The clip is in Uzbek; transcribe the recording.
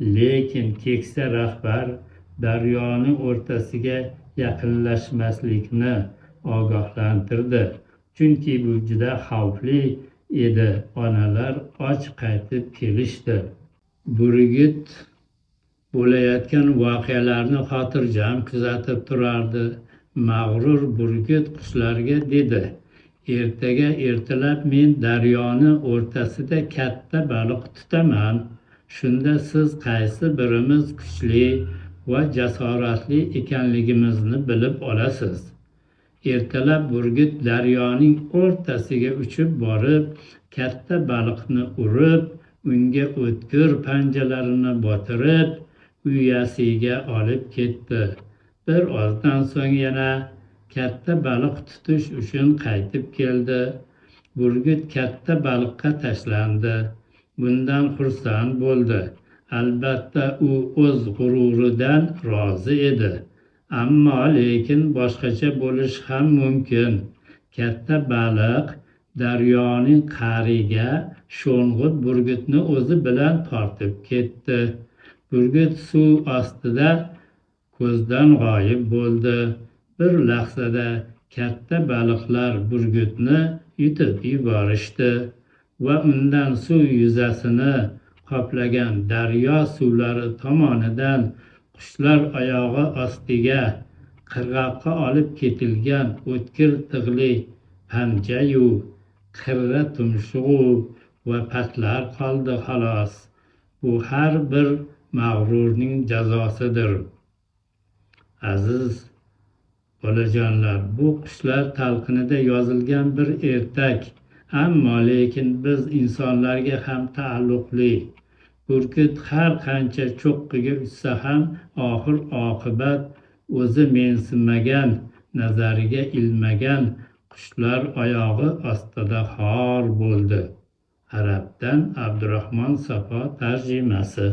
Lekin keksa rahbar daryoni o'rtasiga yaqinlashmaslikni ogohlantirdi, chunki bu juda xavfli edi. Onalar och qaytib kelishdi. Burgut bo'layotgan voqealarni xotirjam kuzatib turardi. Mag'rur burgut qushlarga dedi: ertaga ertalab men daryoni o'rtasida katta baliq tutaman. Shunda siz qaysi birimiz kuchli va jasoratli ekanligimizni bilib olasiz. Ertalab burgut daryoning o'rtasiga uchib borib, katta baliqni urib, unga o'tkir panjalarini botirib, uyasiga olib ketdi. Bir ozdan so'ng yana katta baliq tutish uchun qaytib keldi. Burgut katta baliqqa tashlandi. Bundan xursand bo'ldi. Albatta, u o'z g'ururidan rozi edi. Ammo lekin boshqacha bo'lishi ham mumkin. Katta baliq daryoning qa'riga sho'ng'ib burgutni o'zi bilan tortib ketdi. Burgut suv ostida ko'zdan g'oyib bo'ldi. Bir lahzada katta baliqlar burgutni yutib yuborishdi va undan suv yuzasini qoplagan daryo suvlari tomonidan qushlar oyog'i ostiga qirg'oqqa olib ketilgan o'tkir tig'li panjayu qirra tumshug'u va patlar qoldi xolos. Bu har bir mag'rurning jazosidir. Aziz bolajonlar, bu qushlar talqinida yozilgan bir ertak, ammo lekin biz insonlarga ham taalluqli. Burgut har qancha cho'qqiga uchsa ham oxir oqibat o'zi mensimagan, nazariga ilmagan qushlar oyog'i ostida xor bo'ldi. Arabdan Abdurahmon Safo tarjimasi.